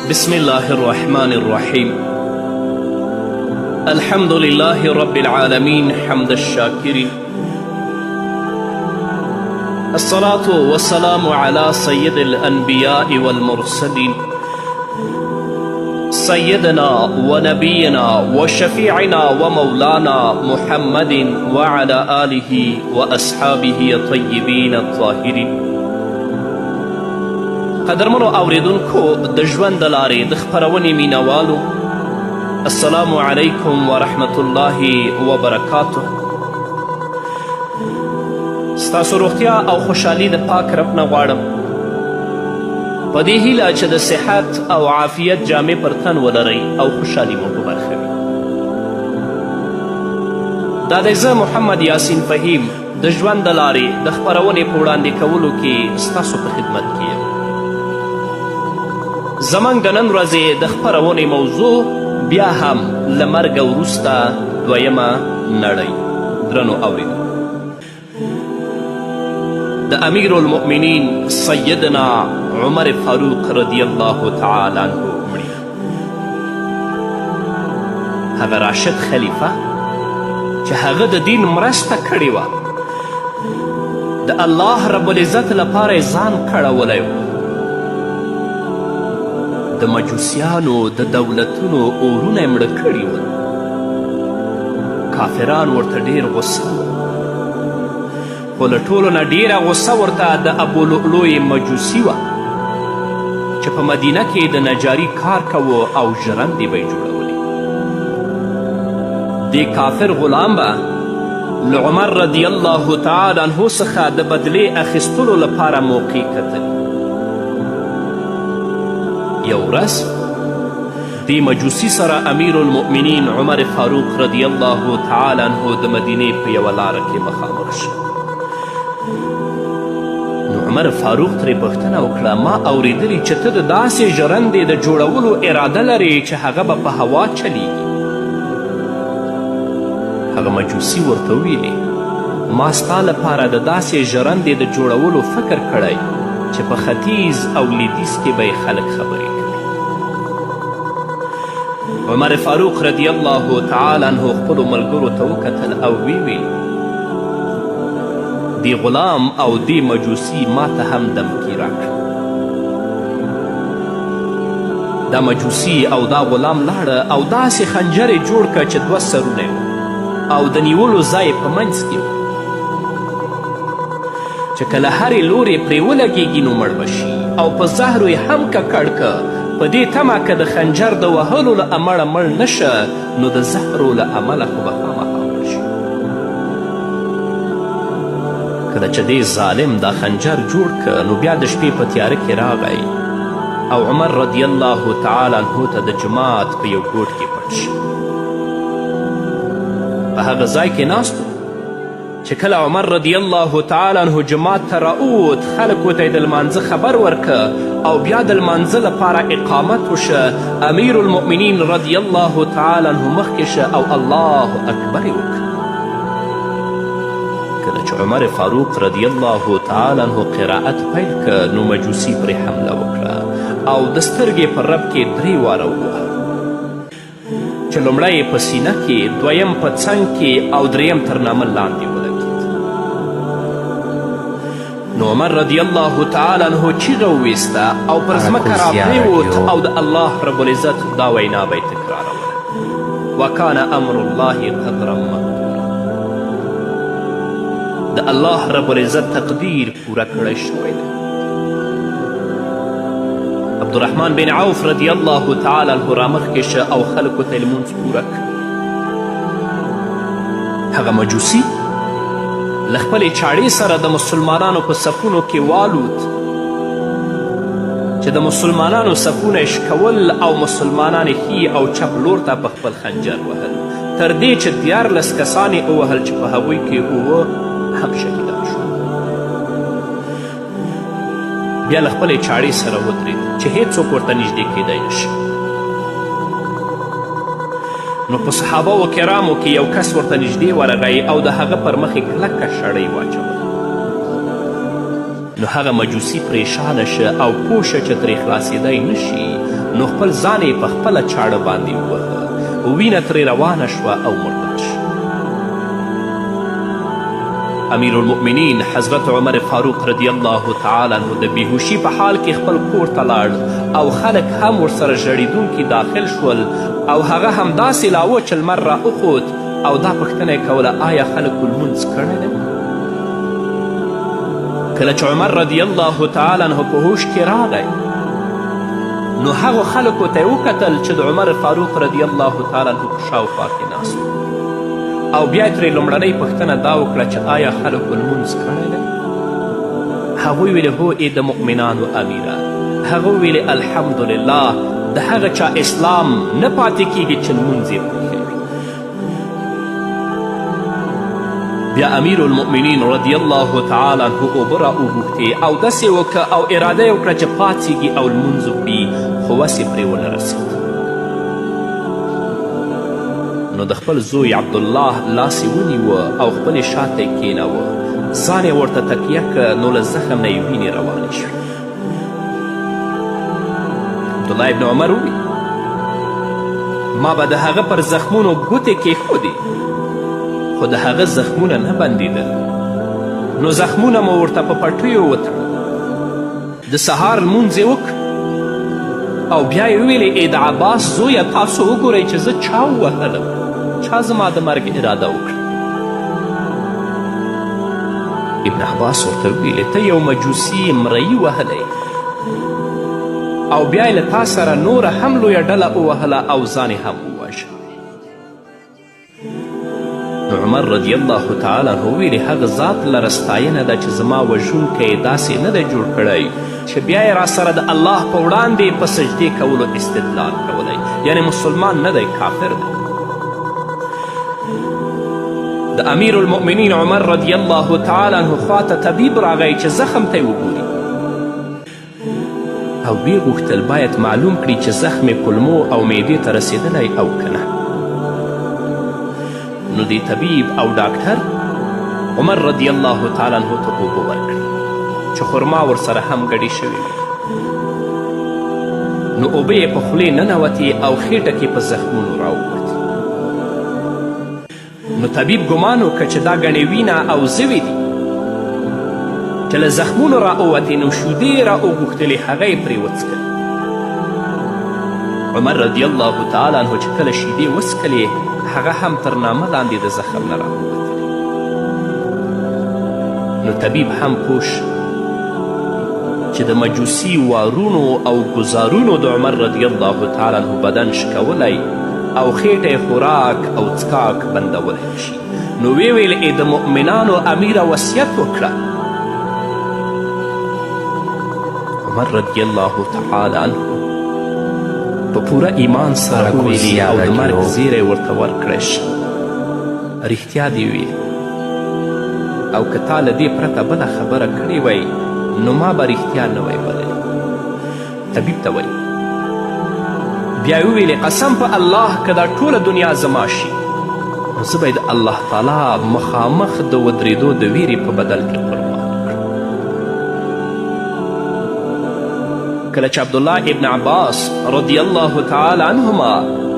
بسم الله الرحمن الرحيم. الحمد لله رب العالمين حمد الشاكرين. الصلاة والسلام على سيد الأنبياء والمرسلين سيدنا ونبينا وشفيعنا ومولانا محمد وعلى آله وأصحابه الطيبين الطاهرين. قدرمنو اوریدونکو د ژوند د لارې د خپرونې مینوالو، السلام علیکم ورحمت الله وبرکاته. ستاسو روغتیا او خوشحالي د پاک رب نه غواړم، په دې هیله چې د صحت او عافیت جامې پر تن ولرئ او خوشحالي مو په برخه وي. دا دی زه محمد یاسین فهیم د ژوند د لارې د خپرونې په وړاندې کولو کې ستاسو په خدمت کې یم. زموږ د نن ورځې د خپرونې موضوع بیا هم له مرګه وروسته دویمه نړۍ. درنو اوریدونکو، د امیر المؤمنین سیدنا عمر فاروق رضی الله تعالی عنه مړي. هغه راشد خلیفه چې هغه د دین مرسته کړې وه، د الله رب العزت لپاره یې ځان کړولی و. د مجوسیانو د دولتونو اورونه یې مړه کړي ول. کافران ورته ډېر غصه وو، خو له ټولو نه ډېره غصه ورته د ابولؤلؤ مجوسي وه چې په مدینه کې د نجاري کار کوو او ژرندې به یې جوړولې. دې کافر غلام به له عمر رضی الله تعالی عنه څخه د بدلې اخیستلو لپاره موقع کتلې. یو ورځ دې مجوسي سره امیر المؤمنین عمر فاروق رضی الله تعالی عنه د مدینې په یوه لاره کې مخامخ شو. نو عمر فاروق ترې پوښتنه وکړه، ما اوریدلي چې ته د داسې ژرندې د جوړولو اراده لرې چې هغه به په هوا چلیږي. هغه مجوسي ورته وویلې، ما ستا لپاره د داسې ژرندې د جوړولو فکر کړی چې په ختیځ او لویدیځ کې به خلک خبرې کوي. عمر فاروق رضی الله تعالی عنه خپلو ملګرو ته وکتل او ویل، دی غلام او دی مجوسي ما ته هم دمکي راکړه. دا مجوسي او دا غلام لاړه او داسې خنجر یې جوړ کړه چې دوه سرونه یې او د نیولو ځای په منځ کې و، چې کله هرې لورې پرې ولګېږي نو مړ به شي، او په زهرو یې هم ککړ که په دې تمه که د خنجر د وهلو له امله مړ نه شه نو د زهرو له امله خو به خامخا مړ شي. کله چې دې ظالم دا خنجر جوړ که نو بیا د شپې په تیاره کې راغی او عمر رضی الله تعالی عنه ته د جماعت په یو ګوټ کې پټ شي. په هغه ځای کې ناست چې کله عمر رضی الله تعالی عنه جماعت ته راووت، خلکو ته یې د لمانځه خبر ورکه او بیا د لمانځه لپاره اقامت وشه. امیر المؤمنین رضی الله تعالی عنه مخکې شه او الله اکبر یې وکړه. کله چې عمر فاروق رضی الله تعالی عنه قرائت پیل که نو مجوسي پرې حمله وکړه او د سترګې په رب کې 3 واره ووهه، چې لومړی یې په سینه کې، دویم په څنګ کې او دریم تر نامه لاندې ولګېد. نو عمر رضی الله تعالی عنه چیغه وویسته او پر ځمکه راپرېوت او د الله رب العزت دا وینا به یې تکراروله، وکان امر الله قدرا مقدورا. د الله رب العزت تقدیر پوره کړی شوی دی. عبدالرحمن بن عوف رضی الله تعالی عنه رامخکې شه او خلکو ته یې لمونځ پوره کړ. هغه مجوسي له خپلې چاړې سره د مسلمانانو په صفونو کې والوت چې د مسلمانانو صفونه یې شکول او مسلمانان ښي او چپ لور ته په خپل خنجر وهل، تر دې چې 14 کسان یې ووهل چې په هغوی کې 9 هم شهیدان شول. بیا له خپلې چاړې سره ودرېد چې هیڅوک ورته نږدې کیدی نشي. نو په صحابه و کرامو کې یو کس ورته نږدې ورغی او د هغه پر مخ یې کلکه شړۍ واچوله. نو هغه مجوسي پریشانه شه او پوه شه چې ترې خلاصېدی نشي، نو خپل ځان یې په خپله چاړه باندې ووهه، وینه ترې روانه شوه او مردار شو. امیر المؤمنین حضرت عمر فاروق رضی الله تعالی عنه د بیهوشي په حال کې خپل کور ته لاړ او خلک هم ورسره ژړېدونکي داخل شول او هغه همداسې لاوه چې لمر راوخوت او دا پوښتنه یې کوله آیا خلکو لمونځ کړی دی؟ کله چې عمر رضی الله تعالی عنه په هوش کې راغی نو هغو خلکو ته یې وکتل چې د عمر فاروق رضی الله تعالی عنه په شاوخوا کې ناست او بیا یې ترې لومړنۍ پوښتنه دا وکړه چې آیا خلکو لمونځ کړی دی؟ هغوی ویلې هو ای د مؤمنانو امیره. هغه ویلې الحمدلله د هغه چا اسلام نه پاتې کیږي چې لمونځ یې پرېښی وي. بیا امیر المؤمنین رضی الله تعالی عنه اوبه را اوغوښتې او داسې وکړه او اراده یې وکړه چې پاڅېږي او لمونځ وکړي خو وس یې پرې ونه رسېد. نو د خپل زوی عبدالله لاس یې ونیوه او خپلې شاته یې کېناوه، ځان یې ورته تکیه کړه نو له زخم نه یې وینې روانې شوې. عبدالله ابن عمر وویل ما به د هغه پر زخمونو ګوتې کېښودې خو د هغه زخمونه نه بندېدل، نو زخمونه مو ورته په پټیو وتړل. د سهار لمونځ یې وکړ او بیا یې وویلې ای د عباس زویه تاسو وګورئ چې زه چا ووهلم، چا زما د مرګ اراده وکړه. ابن عباس ورته وویلې ته یو مجوسي مرئی وهلی او بیا یې له تا سره نوره هم لویه ډله ووهله او ځان یې هم وواژه. نو عمر رضی الله تعالی عنه وویلې هغه ذات لره ستاینه ده چې زما وژونکی یې داسې نه دی جوړ کړی چې بیا یې راسره د الله په وړاندې په سجدې کولو استدلال کولی، یعنی مسلمان نه دی، کافر دی. د امیر المؤمنین عمر رضی الله تعالی عنه خواته طبیب راغی چې زخم ته یې وګوري او ویې غوښتل باید معلوم کړي چې زخم یې کلمو او معدې ته رسېدلی او که نه. نو دی طبیب او ډاکټر عمر رضی الله تعالی عنه ته اوبه ورکړې چې خرما ورسره هم ګډې شوې وې. نو اوبه یې په خولې ننوتې او خېټه کې په زخمونو راووتې. نو طبیب ګمان وکړه چې دا ګڼې وینه او زوې دي چې له زخمونو راووتې، نو شودې یې راوغوښتلې هغه یې پرې وڅکلې. عمر رضی الله تعالی عنه چې کله شیدې وڅکلې هغه هم تر نامه لاندې د زخم نه راووتلې. نو طبیب هم پوه چې د مجوسي وارونو او ګزارونو د عمر رضی الله تعالی عنه بدن شکولی او خېټه یې خوراک او څکاک بندولی شي. نو ویې ویل ای د مؤمنانو امیره وصیت وکړه. عمر رضی الله تعالی عنه په پوره ایمان سره وویلې او د مرګ زیری ورته ورکړی شه رښتیا دې ویل او که تا له دې پرته بله خبره کړې وی نو ما به رښتیا نه وی بللی. طبیب ته وی بیا یې وویلې قسم په الله که دا ټوله دنیا زما شي نو زه به یې د الله تعالی مخامخ د ودرېدو د ویرې په بدل کې قربان کړم. کله چې عبدالله ابن عباس رضی الله تعالی عنهما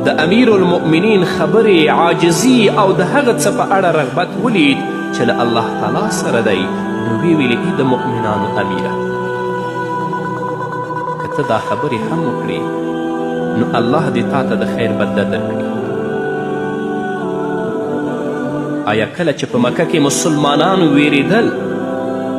د امیر المؤمنین خبرې عاجزي او د هغه څه په اړه رغبت ولید چې له الله تعالی سره دی، نو ویې ویلې ای د مؤمنانو امیره که ته دا خبرې هم وکړې نو الله دې تا ته د خیر بدله درکړي. آیا کله چې په مکه کې مسلمانان ویرېدل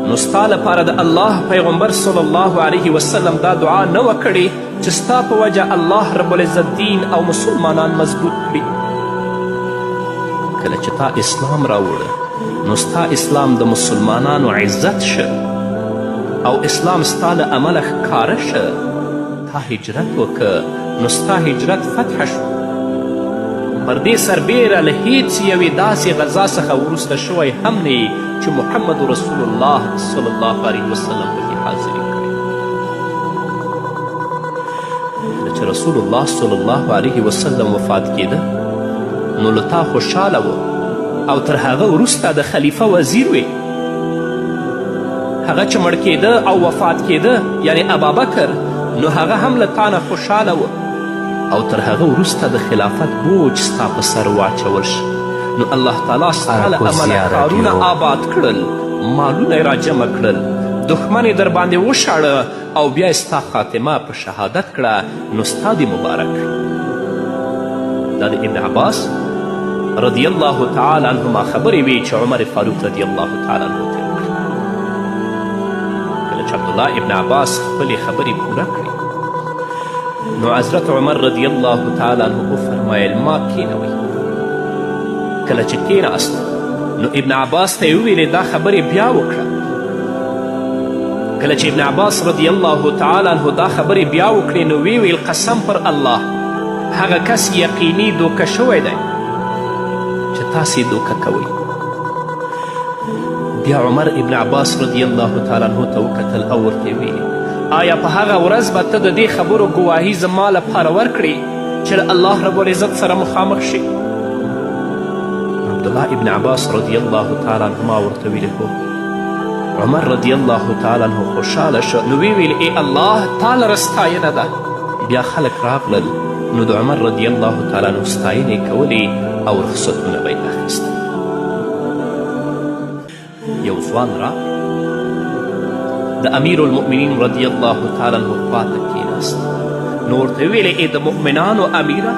نو ستا لپاره د الله پیغمبر صلی الله علیه وسلم دا دعا نه وه کړې چې ستا په وجه الله رب العزت دین او مسلمانان مضبوط کړي؟ کله چې تا اسلام راوړه نو ستا اسلام د مسلمانانو عزت شه او اسلام ستا له عمله ښکاره شه. تا هجرت وکړه نو ستا هجرت فتح شو. پر دې سربیره له هیڅ یوې داسې غذا څخه وروسته شوی هم نه چې محمد رسول الله صلی الله علیه وسلم پکې حاضري کړې. کله چې رسول الله صلی الله علیه وسلم وفات کېده نو له تا خوشحاله و او تر هغه وروسته د خلیفه وزیر وی. هغه چې مړ کېده او وفات کېده یعنی ابابکر نو هغه هم له تا نه خوشحاله و او تر هغه وروسته د خلافت بوج ستا په سر واچول شي نو الله تعالی ستا له امله کارونه آباد کړل، مالونه یې راجمع کړل، دښمن یې در باندې وشاړه او بیا یې ستا خاتمه په شهادت کړه، نو ستا دې مبارک. دا د ابن عباس رضی الله تعالی عنهما خبرې وې چې عمر فاروق رضی الله تعالی عنه ته وکړي. کله چې عبدالله ابن عباس خپلې خبرې پوره کړې نو حضرت عمر رضی الله تعالی عنه وفرمایل ما کینوئ. کله چې کیناست نو ابن عباس ته یې وویلې دا خبرې بیا وکړه. کله چې ابن عباس رضی الله تعالی عنه دا خبرې بیا وکړې نو ویې ویل قسم پر الله هغه کس یقیني دوکه شوی دی چې تاسې دوکه کوئ. بیا عمر ابن عباس رضی الله تعالی عنه ته وکتل او ورته ویلې آیا په هغه ورځ به ته د دې خبرو ګواهي زما لپاره ورکړې چې له الله رب العزت سره مخامخ شي؟ عبدالله ابن عباس رضی الله تعالی عنهما ورته ویلې هو. عمر رضی الله تعالی عنه خوشحاله شو نو ویې ویل ای الله تا لره ستاینه ده. بیا خلک راغلل نو د عمر رضی الله تعالی عنه ستاینې کولې او رخصتونه به یې اخیستل. یو ځوان راغی د امیر المؤمنین رضی الله تعالی عنه خواته کېناست نو ورته ویلې ای د مؤمنانو امیره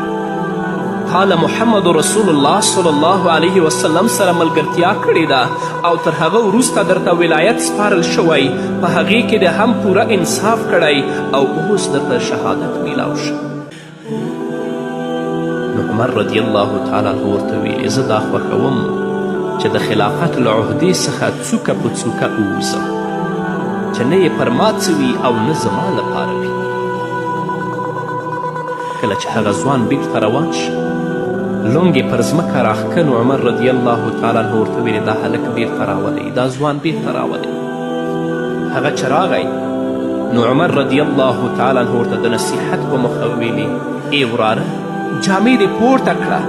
تا له محمد رسول الله صلی الله علیه وسلم سره ملګرتیا کړې ده او تر هغه وروسته درته ولایت سپارل شوی په هغې کې د هم پوره انصاف کړی او اوس درته شهادت میلاو شه. نو عمر رضی الله تعالی عنه ورته ویلې زه دا خوښوم چې د خلافت له عهدې څخه څوکه په څوکه ووځم چې نه یې پر ما څه وي او نه زما لپاره وي. کله چې هغه ځوان بیرته روان شه لونګې پر ځمکه راښکه نو عمر رضی الله تعالی عنه ورته ویلې دا هلک بیرته راولئ، دا ځوان بیرته راولئ. هغه چې راغی نو عمر رضی الله تعالی عنه ورته د نصیحت په مخه ویلې ای وراره جامې دې پورته کړه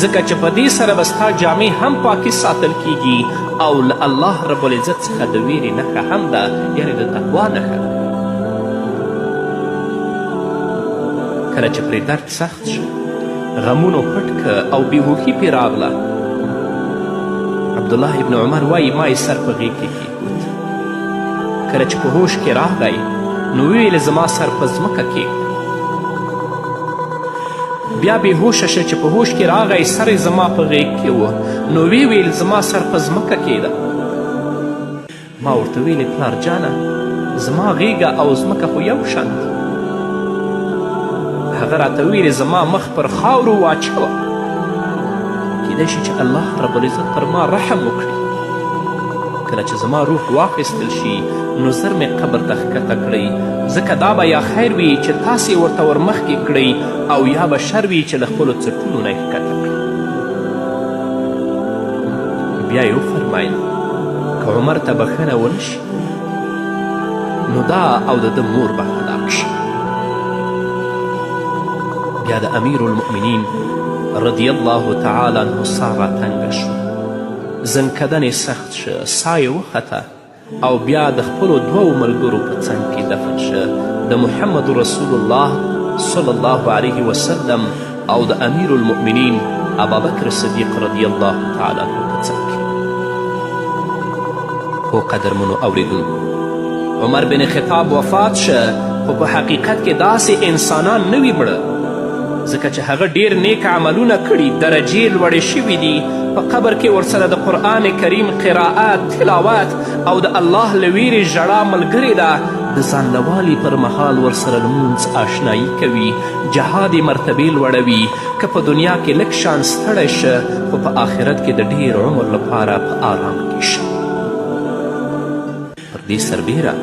ځکه چې په دې سره به ستا جامې هم پاکې ساتل کیږي او له الله رب العزت څخه د ویرې نښه هم ده، یعنې د تقوا نښه ده. کله چې پرې درد سخت شه غمونو پټ که او بېهوښي پرې راغله عبدالله ابن عمر وایي ما یې سر په غېږ کې کېښود. کله چې په هوش کې راغی نو ویلې زما سر په ځمکه کېږده. بیا بېهوشه شه چې په هوش کې راغی سر یې زما په غېږ کې و نو ویل زما سر په ځمکه کېده. ما ورته ویلې پلار جانه زما غېږه او ځمکه خو یو شان دي. هغه راته ویلې زما مخ پر خاورو واچوه کیدای شي چې الله رب العزت پر ما رحم وکړي. کله چې زما روح واخیستل شي نو زر مې قبر ته ښکته کړئ ځکه دا به یا خیر وي چې تاسې ورته ورمخکې کړئ او یا به شر وي چې له خپلو څټونو نه یې ښکته کړئ. بیا یې وفرمایل که عمر ته بښنه ونه شي نو دا او د ده مور به هلاک شي. بیا د امیر المؤمنین رضی الله تعالی عنه سا راتنګه شوه، زنکدن یې سخت شه، سا یې وخته او بیا د خپلو دوو ملګرو په څنګ کې دفن شه د محمد رسول الله صلی الله علیه وسلم او د امیر المؤمنین ابابکر صدیق رضی الله تعالی عنه په څنګ کې. خو قدرمنو اوریدونکو عمر بن خطاب وفات شه خو په حقیقت کې داسې انسانان نه وي مړه ځکه چې هغه ډیر نیک عملونه کړي، درجې لوړې شوي دي. په قبر کې ورسره د قرآن کریم قرائت، تلاوت او د الله له ویرې ژړا ملګرې ده. د ځان له والي پر مهال ورسره لمونځ آشنایي کوي، جهاد یې مرتبې لوړوي. که په دنیا کې لږ شان ستړی شه خو په آخرت کې د ډیر عمر لپاره په آرام کې شه. پر دې سربیره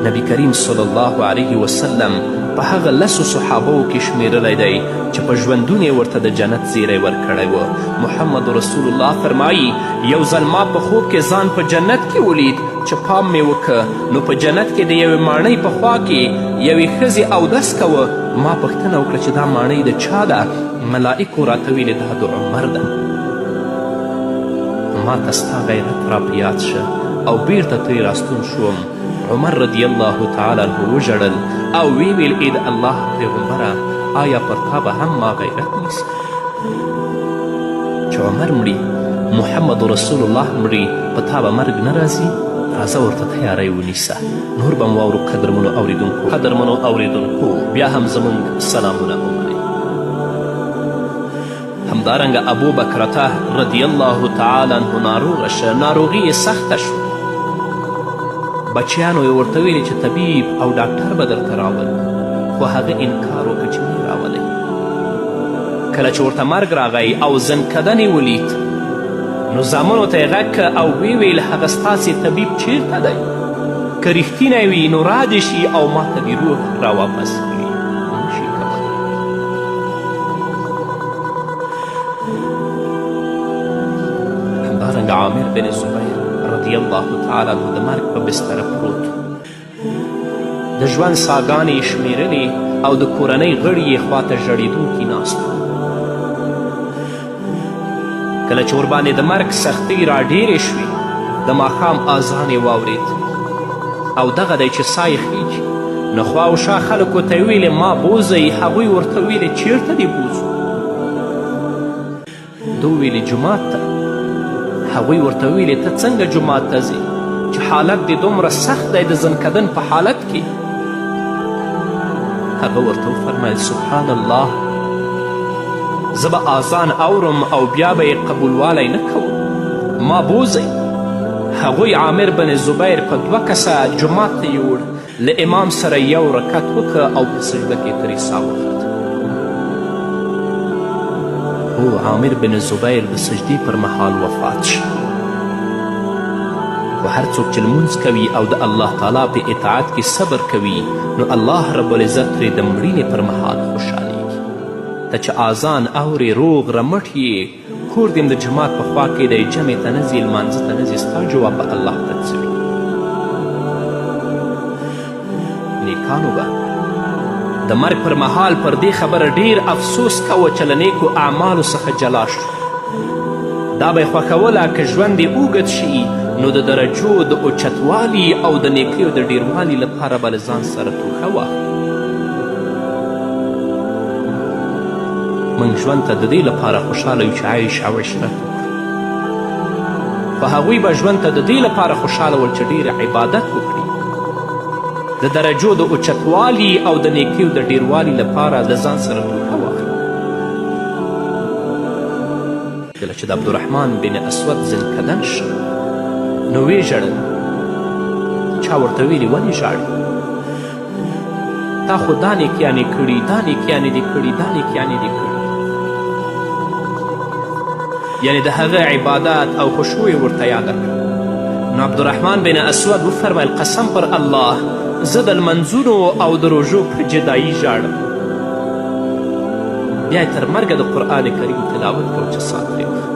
نبی کریم صلی الله علیه وسلم په هغه لسو صحابو کې شمیرلی دی چې په ژوندون یې ورته د جنت زیری ورکړی و. محمد رسول الله فرمایي یو ځل ما په خوب کې ځان په جنت کې ولید چې پام مې وکه نو په جنت کې د یوې ماڼۍ په خوا کې یوې ښځې اودس کوه. ما پوښتنه وکړه چې دا ماڼۍ د چا ده؟ ملائکو راته ویلې دا د عمر ده. ما ته ستا غیرت را په یاد شه او بیرته ترې راستون شوم. عمر رضی الله تعالی عنه وژړل او ویل ای د الله پیغمبره آیا پر تا به هم ما غیرت نیسي چې عمر مري محمد رسول الله مري په تا به مرګ نه راځي راځه ورته تیاری ونیسه نور به م واورو قدرمنو اوریدونکو بیا هم زموږ سلامونه ومنئ همدارنګه ابو بکرته رضی الله تعالی عنه ناروغه شه ناروغي یې سخته شوه بچیانو یې ورته ویلې چې طبیب او ډاکټر به درته راولي خو هغه انکار وکړه چې نه راولئ کله چې ورته مرګ راغی او زنکدن یې ولید نو زامنو ته یې غږ او ویل هغه ستاسې طبیب چیرته دی که رښتینی وي نو رادې شي او ما ته دې روح راواپس کړي نشي کولی همدارنګه عامر بن زبیر رضی الله تعالی عنه د مرګ په بستره پروت د ژوند ساګانې یې شمیرلې او د کورنۍ غړي یې خواته ژړېدونکي ناست کله چې ورباندې د مرګ سختۍ راډېرې شوې د ماښام اذان یې واورېد او دغه دی چې ساه یې خیږي نو خوا او شا خلکو ته یې ویلې ما بوځئ هغوی ورته ویلې چیرته دې بوځو ده وویلې جومات ته هغوی ورته ویلې ته څنګه جومات ته ځې چې حالت دې دومره سخت دی د زنکدن په حالت کې هغه ورته وفرمیل سبحان الله زه به آذان اورم او بیا به یې قبولوالی نه کوم ما بوځئ هغوی عامر بن زبیر په 2 کسه جومات ته یوړ له امام سره یو رکعت وکړه او په سجده کې ترې ساه وخته هو عامر بن زبیر د سجدې پر مهال وفات شو خو هر څوک چې لمونځ کوي او د الله تعالی په اطاعت کې صبر کوي نو الله رب العزت ترې د مړینې پر مهال خوشحالیږي ته چې آذان اورې روغ رمټ یې کور دې د جماعت په خوا کې دی جمع ته نه ځې لمانځه ته نه ځې ستا جواب به الله ته څه وي نیکانو به د مرګ پر مهال پر دې خبره ډیر افسوس کوه چې له نیکو اعمالو څخه جلا شو دا به یې خوښوله که ژوند یې اوږد شي نو د درجو د اوچتوالي او د نیکیو د ډیروالي لپاره به له ځان سره توښه واخلي موږ ژوند ته د دې لپاره خوشحاله یو چې عیش او عشرت وکړو خو هغوی به ژوند ته د دې لپاره خوشحاله ول چې ډېر عبادت وکړي د درجو د اوچتوالي او د نیکیو د ډیروالي لپاره له ځان سره توښه واخلي کله چې د عبدالرحمن بن اسود زنکدن شو نو ویې ژړل چا ورته ویلي ولې ژاړې تا خو دا نیکیانې کړي دا نیکیانې دې کړي دا نیکیانې دې کړي یعنی د هغه عبادت او خشوع ورته یاده کړه نو عبدالرحمن بن اسود وفرمیل قسم پر الله زه د لمنځونو او د روژو په جدایي ژاړم بیا یې تر مرګه د قرآن کریم تلاوت کو چې ساه ترې وخته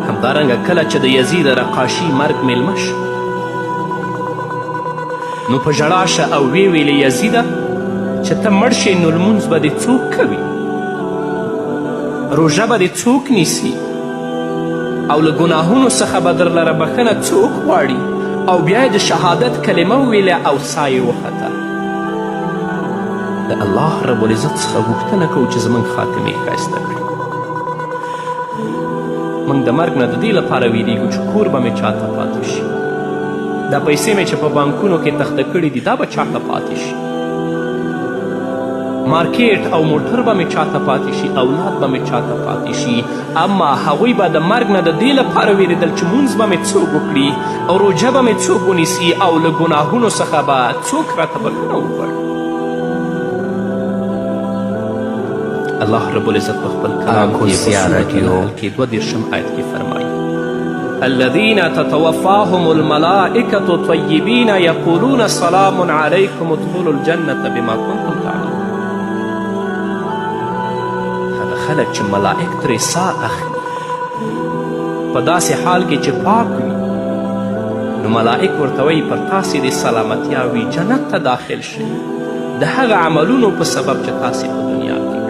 همدارنګه کله چې د یزید رقاشي مرګ میلمه شو نو په ژړا شه او ویې ویلې یزیده چې ته مړ شې نو لمونځ به دې څوک کوي روژه به دې څوک نیسي او له ګناهونو څخه به در لره بښنه څوک غواړي او بیا د شهادت کلمه وویله او ساه یې وخته د الله رب العزت څخه غوښتنه کوو چې زموږ خاتمې ښایسته کړي موږ د مرګ نه د دې لپاره ویریږو چې کور به مې چاته پاتې شي دا پیسې مې چې په بانکونو کې تخته کړي دي دا به چاته پاتې شي مارکیټ او موټر به مې چاته پاتې شي اولاد به مې چاته پاتې شي اما هغوی به د مرګ نه د دې لپاره ویرېدل چې مونځ به مې څوک وکړي او روژه به مې څوک ونیسي او له ګناهونو څخه به څوک راته بښنه وغواړي الله رب العزت په خپل کلام کې په سورة النحل کې 22 آیت کې فرمایي الذين تتوفاهم الملائكة طيبين يقولون سلام عليكم ادخلوا الجنة بما كنتم تعملون هغه خلک چې ملائک ترې ساه اخلي په داسې حال کې چې پاک وي نو ملائک ورته وایي پر تاسې د سلامتیا وي جنت ته داخل شئ د هغه عملونو په سبب چې تاسې په دنیا کې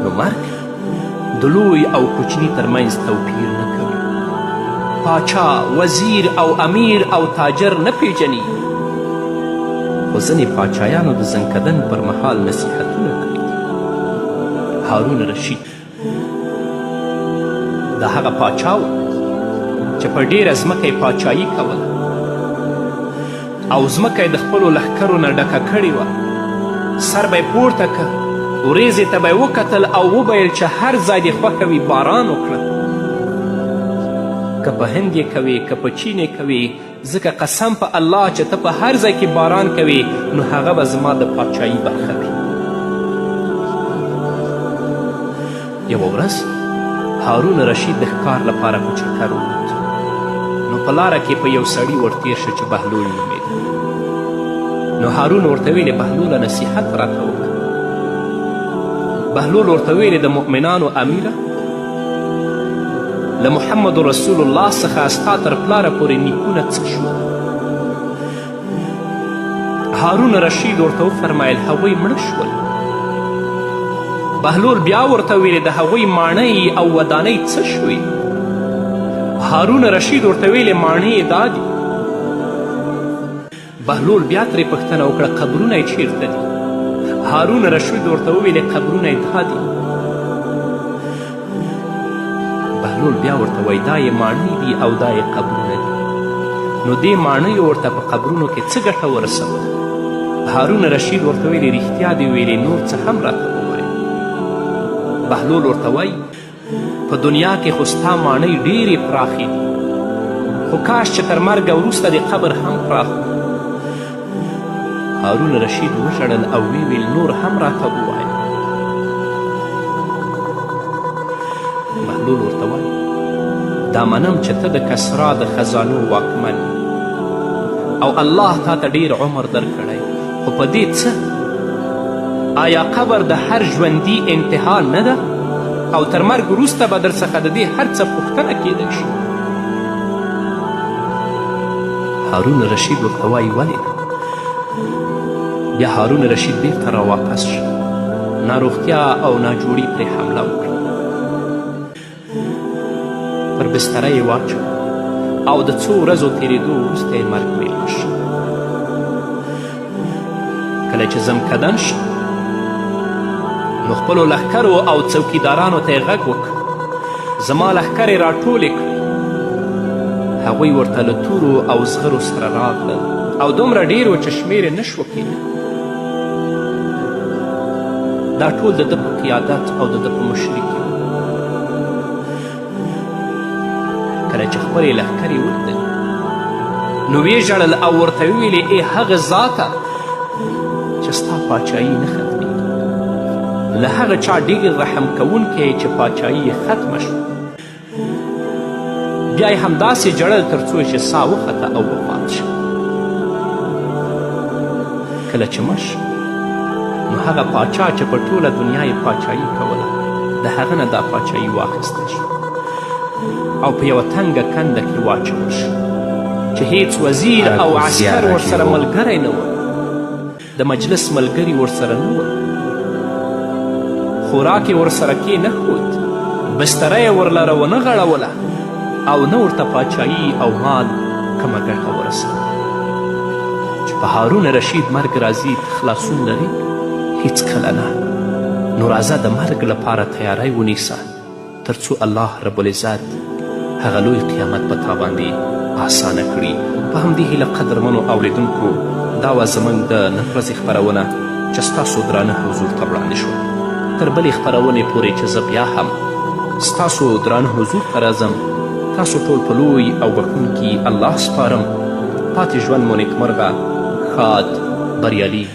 نو مرګ د لوی او کوچني ترمنځ توپیر نه کوي په پاچا، وزیر او امیر او تاجر نه پیژني. خو ځینې پاچایانو د زنکدن پر مهال نصیحتونه کړي دي. هارون رشید د هغه پاچا و چې په ډیره ځمکه یې پاچایي کوله او ځمکه یې د خپلو لښکرو نه ډکه کړې وه. سر به یې پورته که، وریځې ته به یې وکتل او وبیل چې هر ځای دې خوښه وي باران وکړه. که په هند یې کوې که په چین یې کوې، ځکه قسم په الله چې ته په هر ځای کې باران کوې نو هغه به زما د پاچایي برخه وي. یوه ورځ هارون رشید د ښکار لپاره په چکر ووت. نو په لاره کې په یو سړي ورتیر شه چې بهلول نومېده. نو هارون ورته ویلې بهلوله نصیحت راته وکړه. بهلول ورته ویلې د مؤمنانو امیره، له محمد رسول الله څخه ستا تر پلاره پورې نیکونه څه شول؟ هارون رشید ورته وفرمیل هغوی مړه شول. بهلول بیا ورته ویلې د هغوی ماڼۍ او ودانۍ څه شوې؟ هارون رشید ورته ویلې ماڼۍ یې دا دي. بهلول بیا ترې پوښتنه وکړه قبرونه یې چیرته دي؟ هارون رشید ورته وویلې قبرونه یې دا دي. بهلول بیا ورته وایي دا یې ماڼۍ دي او دا یې قبرونه دي. نو دې ماڼیو ورته په قبرونو کې څه ګټه ورسوله؟ هارون رشید ورته ویلې رښتیا دې ویلې، نور څه هم راته ووایه. بهلول ورته وایي په دنیا کې خو ستا ماڼۍ ډېرې پراخې دي، خو کاش چې تر مرګه وروسته دې قبر هم پراخ وي. هارون رشید وژړل او ویل نور هم راته ووایه. بهلول ورته وایي دا منم چې ته د کسرا د خزانو واکمن او الله تا ته ډېر عمر درکړی، خو په دې څه؟ آیا قبر د هر ژوندي انتها نه ده؟ او تر مرګ وروسته به در څخه د دې هر څه پوښتنه کیدی شي؟ هارون رشید ورته وایي ولې نه؟ بیا هارون رشید بیرته راواپس شو. ناروغتیا او ناجوړي پرې حمله وکړه. پر بستره یې واچو او د څو ورځو تېرېدو وروسته یې مرګ میلمه شو. کله چې زمکدن شو نو خپلو لښکرو او څوکیدارانو ته یې غږ وکړ زما لښکر یې راټولې کړي. هغوی ورته له تورو او زغرو سره راغلل او دومره ډېر و چې شمېر یې نه شوه کیدی. دا ټول د ده په قیادت او د ده په مشري کې. کله چې خپلې لښکرې ولیدل نو ویې ژړل او ورته ویلې ای هغه ذاته چې ستا پاچایي نه ختمېږي، له هغه چا ډېر رحم کوونکی چې پاچایي یې ختمه شوه. بیا یې همداسې ژړل تر څو چې ساه وخته او وفات شو. کله چې مړ شو نو هغه پاچا چې په ټوله دنیا یې پاچایي کوله د هغه نه دا پاچایي واخیستل شو او په یوه تنګه کنده کې واچول شو چې هیڅ وزیر او عسکر ورسره ملګری نه و، د مجلس ملګري ورسره نه و، خوراک یې ورسره کېنښود، بستره یې ورلره ونه غړوله او نه ورته پاچایي او مال کومه ګټه ورسوله. چې په هارون رشید مرګ راځي ته خلاصون لري؟ هیڅکله نه. نو راځه د مرګ لپاره تیاری ونیسه تر څو الله رب العزت هغه لوی قیامت په تا باندې آسانه کړي. په همدې هیله قدرمنو اوریدونکو دا وه زموږ د نن ورځې خپرونه چې ستاسو درانه حضور ته وړاندې شوه. تر بلې خپرونې پورې چې زه بیا هم ستاسو درانه حضور ته راځم تاسو ټول په لوی او بښونکي الله سپارم. پاتې ژوند مو نیکمرغه، ښاد، بریالي